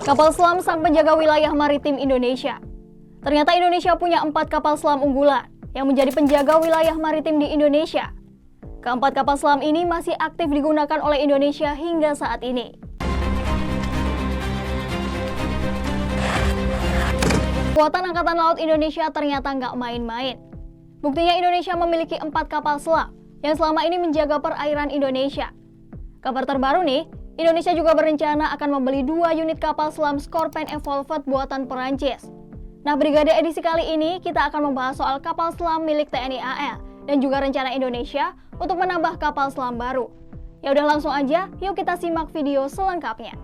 Kapal selam sang penjaga wilayah maritim Indonesia. Ternyata Indonesia punya 4 kapal selam unggulan yang menjadi penjaga wilayah maritim di Indonesia. Keempat kapal selam ini masih aktif digunakan oleh Indonesia hingga saat ini. Kekuatan Angkatan Laut Indonesia ternyata nggak main-main. Buktinya Indonesia memiliki 4 kapal selam yang selama ini menjaga perairan Indonesia. Kabar terbaru nih, Indonesia juga berencana akan membeli 2 unit kapal selam Scorpène Evolved buatan Perancis. Nah, Brigade edisi kali ini kita akan membahas soal kapal selam milik TNI AL dan juga rencana Indonesia untuk menambah kapal selam baru. Ya udah langsung aja, yuk kita simak video selengkapnya.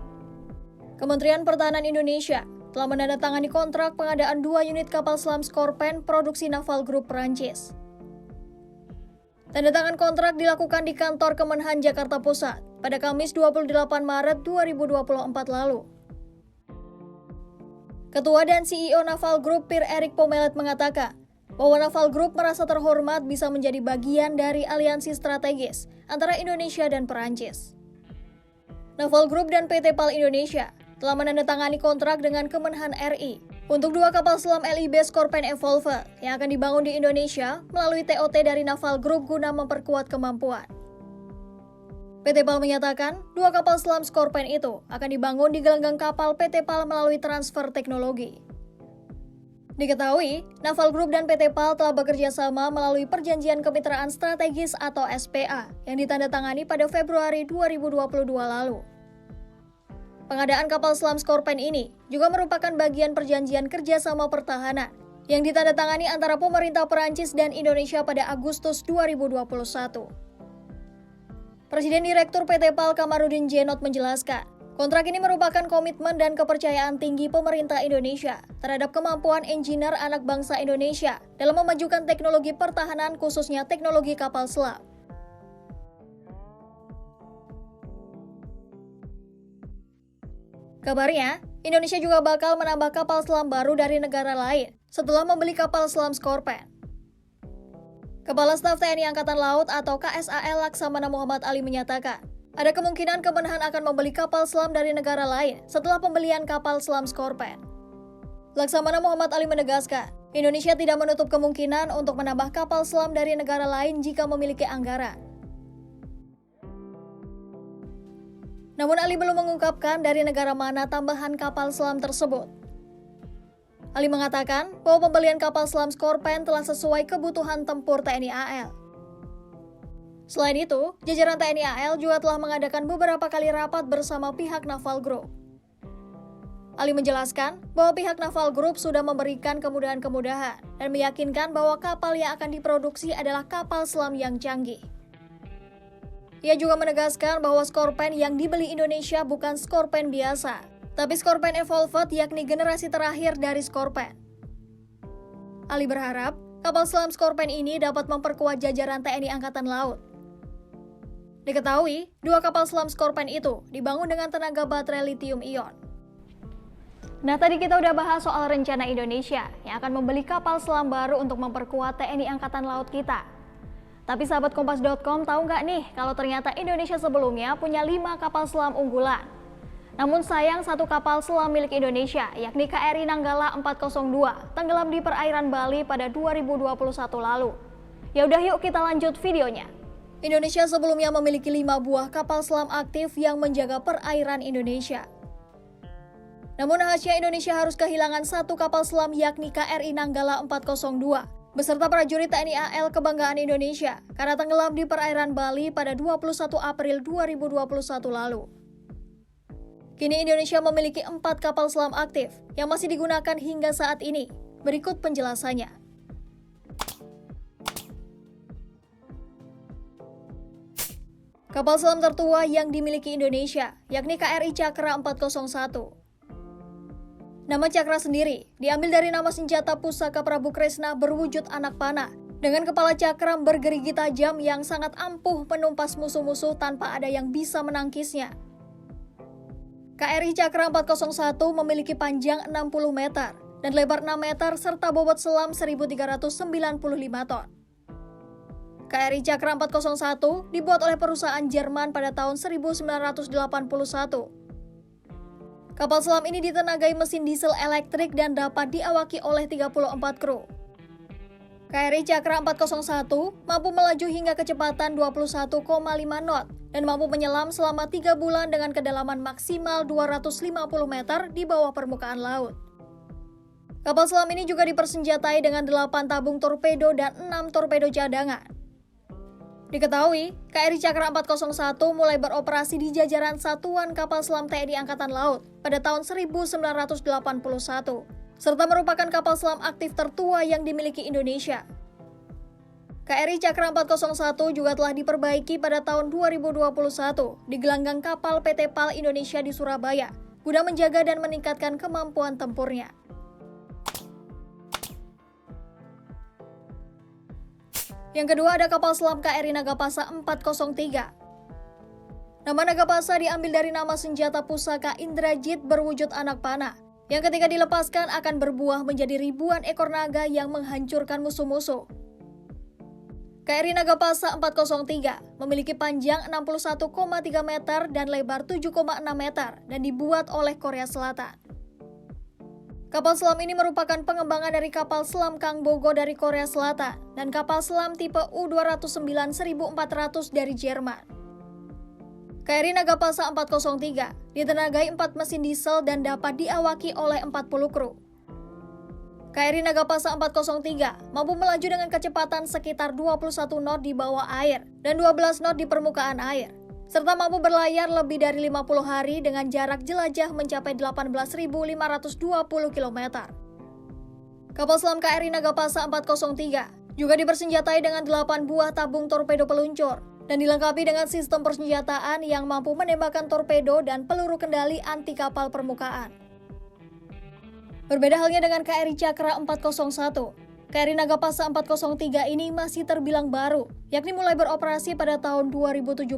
Kementerian Pertahanan Indonesia telah menandatangani kontrak pengadaan 2 unit kapal selam Scorpène produksi Naval Group Perancis. Tanda tangan kontrak dilakukan di kantor Kemenhan Jakarta Pusat pada Kamis 28 Maret 2024 lalu. Ketua dan CEO Naval Group Pierre-Eric Pomelet mengatakan bahwa Naval Group merasa terhormat bisa menjadi bagian dari aliansi strategis antara Indonesia dan Perancis. Naval Group dan PT PAL Indonesia telah menandatangani kontrak dengan Kemenhan RI untuk 2 kapal selam LIB Scorpène Evolved yang akan dibangun di Indonesia melalui TOT dari Naval Group guna memperkuat kemampuan. PT PAL menyatakan 2 kapal selam Scorpène itu akan dibangun di gelanggang kapal PT PAL melalui transfer teknologi. Diketahui, Naval Group dan PT PAL telah bekerja sama melalui Perjanjian Kemitraan Strategis atau SPA yang ditandatangani pada Februari 2022 lalu. Pengadaan kapal selam Scorpène ini juga merupakan bagian perjanjian kerjasama pertahanan yang ditandatangani antara pemerintah Perancis dan Indonesia pada Agustus 2021. Presiden Direktur PT PAL Kamarudin Jenot menjelaskan, kontrak ini merupakan komitmen dan kepercayaan tinggi pemerintah Indonesia terhadap kemampuan engineer anak bangsa Indonesia dalam memajukan teknologi pertahanan khususnya teknologi kapal selam. Kabarnya, Indonesia juga bakal menambah kapal selam baru dari negara lain setelah membeli kapal selam Scorpène. Kepala Staf TNI Angkatan Laut atau KSAL Laksamana Muhammad Ali menyatakan, ada kemungkinan Kemenhan akan membeli kapal selam dari negara lain setelah pembelian kapal selam Scorpène. Laksamana Muhammad Ali menegaskan, Indonesia tidak menutup kemungkinan untuk menambah kapal selam dari negara lain jika memiliki anggaran. Namun Ali belum mengungkapkan dari negara mana tambahan kapal selam tersebut. Ali mengatakan bahwa pembelian kapal selam Scorpène telah sesuai kebutuhan tempur TNI AL. Selain itu, jajaran TNI AL juga telah mengadakan beberapa kali rapat bersama pihak Naval Group. Ali menjelaskan bahwa pihak Naval Group sudah memberikan kemudahan-kemudahan dan meyakinkan bahwa kapal yang akan diproduksi adalah kapal selam yang canggih. Ia juga menegaskan bahwa Scorpène yang dibeli Indonesia bukan Scorpène biasa, tapi Scorpène Evolved yakni generasi terakhir dari Scorpène. Ali berharap kapal selam Scorpène ini dapat memperkuat jajaran TNI Angkatan Laut. Diketahui, 2 kapal selam Scorpène itu dibangun dengan tenaga baterai lithium-ion. Nah, tadi kita udah bahas soal rencana Indonesia yang akan membeli kapal selam baru untuk memperkuat TNI Angkatan Laut kita. Tapi sahabat Kompas.com tahu nggak nih kalau ternyata Indonesia sebelumnya punya 5 kapal selam unggulan. Namun sayang 1 kapal selam milik Indonesia yakni KRI Nanggala 402 tenggelam di perairan Bali pada 2021 lalu. Ya udah yuk kita lanjut videonya. Indonesia sebelumnya memiliki 5 buah kapal selam aktif yang menjaga perairan Indonesia. Namun nahasnya Indonesia harus kehilangan 1 kapal selam yakni KRI Nanggala 402 beserta prajurit TNI AL Kebanggaan Indonesia karena tenggelam di perairan Bali pada 21 April 2021 lalu. Kini Indonesia memiliki 4 kapal selam aktif yang masih digunakan hingga saat ini. Berikut penjelasannya. Kapal selam tertua yang dimiliki Indonesia yakni KRI Cakra 401. Nama Cakra sendiri diambil dari nama senjata pusaka Prabu Kresna berwujud anak panah dengan kepala cakram bergerigi tajam yang sangat ampuh menumpas musuh-musuh tanpa ada yang bisa menangkisnya. KRI Cakra 401 memiliki panjang 60 meter dan lebar 6 meter serta bobot selam 1.395 ton. KRI Cakra 401 dibuat oleh perusahaan Jerman pada tahun 1981. Kapal selam ini ditenagai mesin diesel elektrik dan dapat diawaki oleh 34 kru. KRI Cakra 401 mampu melaju hingga kecepatan 21,5 knot dan mampu menyelam selama 3 bulan dengan kedalaman maksimal 250 meter di bawah permukaan laut. Kapal selam ini juga dipersenjatai dengan 8 tabung torpedo dan 6 torpedo cadangan. Diketahui, KRI Cakra 401 mulai beroperasi di jajaran Satuan Kapal Selam TNI Angkatan Laut pada tahun 1981, serta merupakan kapal selam aktif tertua yang dimiliki Indonesia. KRI Cakra 401 juga telah diperbaiki pada tahun 2021 di gelanggang kapal PT PAL Indonesia di Surabaya, guna menjaga dan meningkatkan kemampuan tempurnya. Yang kedua ada kapal selam KRI Nagapasa 403. Nama Nagapasa diambil dari nama senjata pusaka Indrajit berwujud anak panah, yang ketika dilepaskan akan berbuah menjadi ribuan ekor naga yang menghancurkan musuh-musuh. KRI Nagapasa 403 memiliki panjang 61,3 meter dan lebar 7,6 meter dan dibuat oleh Korea Selatan. Kapal selam ini merupakan pengembangan dari kapal selam Kangbogo dari Korea Selatan dan kapal selam tipe U-209 1400 dari Jerman. KRI Nagapasa 403 ditenagai 4 mesin diesel dan dapat diawaki oleh 40 kru. KRI Nagapasa 403 mampu melaju dengan kecepatan sekitar 21 knot di bawah air dan 12 knot di permukaan air, serta mampu berlayar lebih dari 50 hari dengan jarak jelajah mencapai 18.520 km. Kapal selam KRI Nagapasa 403 juga dipersenjatai dengan 8 buah tabung torpedo peluncur dan dilengkapi dengan sistem persenjataan yang mampu menembakkan torpedo dan peluru kendali anti kapal permukaan. Berbeda halnya dengan KRI Cakra 401, KRI Nagapasa 403 ini masih terbilang baru, yakni mulai beroperasi pada tahun 2017.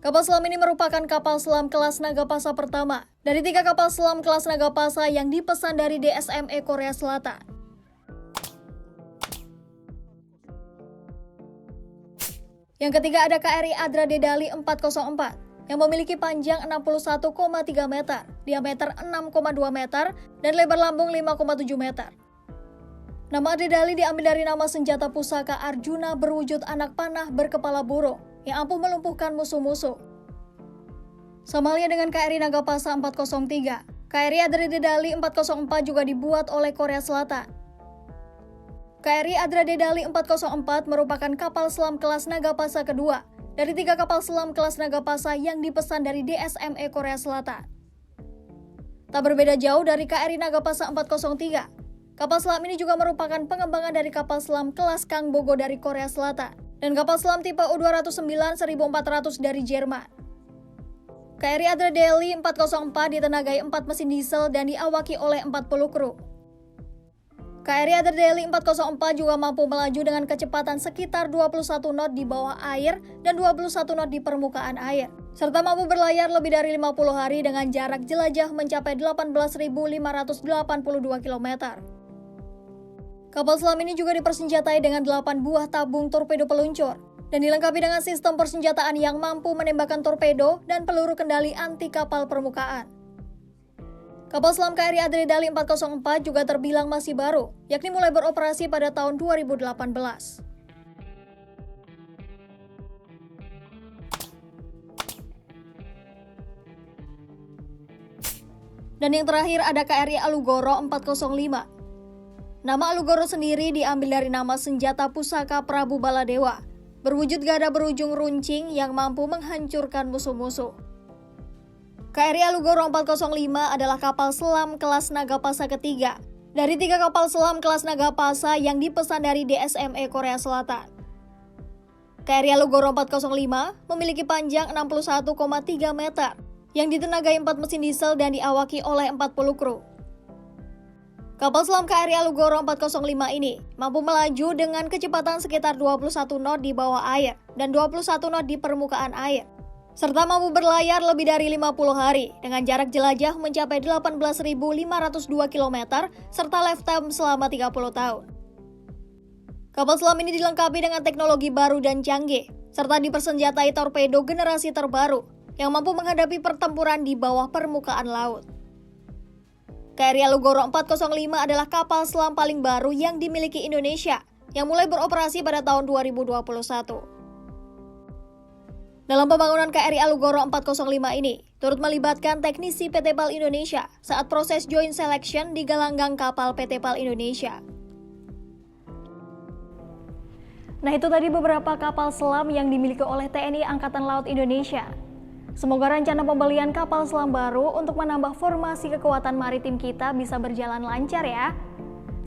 Kapal selam ini merupakan kapal selam kelas Nagapasa pertama dari 3 kapal selam kelas Nagapasa yang dipesan dari DSME Korea Selatan. Yang ketiga ada KRI Adra Dedali 404 yang memiliki panjang 61,3 meter, diameter 6,2 meter, dan lebar lambung 5,7 meter. Nama Dedali diambil dari nama senjata pusaka Arjuna berwujud anak panah berkepala burung yang ampuh melumpuhkan musuh-musuh. Sama halnya dengan KRI Nagapasa 403, KRI Adra Dedali 404 juga dibuat oleh Korea Selatan. KRI Adra Dedali 404 merupakan kapal selam kelas Nagapasa kedua dari 3 kapal selam kelas Nagapasa yang dipesan dari DSME Korea Selatan. Tak berbeda jauh dari KRI Nagapasa 403, kapal selam ini juga merupakan pengembangan dari kapal selam kelas Kangbogo dari Korea Selatan dan kapal selam tipe U-209 1400 dari Jerman. KRI Adra Dedali 404 ditenagai 4 mesin diesel dan diawaki oleh 40 kru. KRI Adra Dedali 404 juga mampu melaju dengan kecepatan sekitar 21 knot di bawah air dan 21 knot di permukaan air, serta mampu berlayar lebih dari 50 hari dengan jarak jelajah mencapai 18.582 km. Kapal selam ini juga dipersenjatai dengan 8 buah tabung torpedo peluncur dan dilengkapi dengan sistem persenjataan yang mampu menembakkan torpedo dan peluru kendali anti kapal permukaan. Kapal selam KRI Adra Dedali 404 juga terbilang masih baru, yakni mulai beroperasi pada tahun 2018. Dan yang terakhir ada KRI Alugoro 405. Nama Alugoro sendiri diambil dari nama senjata pusaka Prabu Baladewa, berwujud gada berujung runcing yang mampu menghancurkan musuh-musuh. KRI Alugoro 405 adalah kapal selam kelas Nagapasa ketiga dari 3 kapal selam kelas Nagapasa yang dipesan dari DSME Korea Selatan. KRI Alugoro 405 memiliki panjang 61,3 meter yang ditenagai 4 mesin diesel dan diawaki oleh 40 kru. Kapal selam KRI Alugoro 405 ini mampu melaju dengan kecepatan sekitar 21 knot di bawah air dan 21 knot di permukaan air, serta mampu berlayar lebih dari 50 hari dengan jarak jelajah mencapai 18.502 km serta lifetime selama 30 tahun. Kapal selam ini dilengkapi dengan teknologi baru dan canggih, serta dipersenjatai torpedo generasi terbaru yang mampu menghadapi pertempuran di bawah permukaan laut. KRI Alugoro 405 adalah kapal selam paling baru yang dimiliki Indonesia, yang mulai beroperasi pada tahun 2021. Dalam pembangunan KRI Alugoro 405 ini, turut melibatkan teknisi PT PAL Indonesia saat proses joint selection di gelanggang kapal PT PAL Indonesia. Nah, itu tadi beberapa kapal selam yang dimiliki oleh TNI Angkatan Laut Indonesia. Semoga rencana pembelian kapal selam baru untuk menambah formasi kekuatan maritim kita bisa berjalan lancar ya.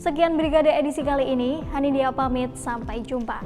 Sekian Brigade edisi kali ini, Hanidia pamit, sampai jumpa.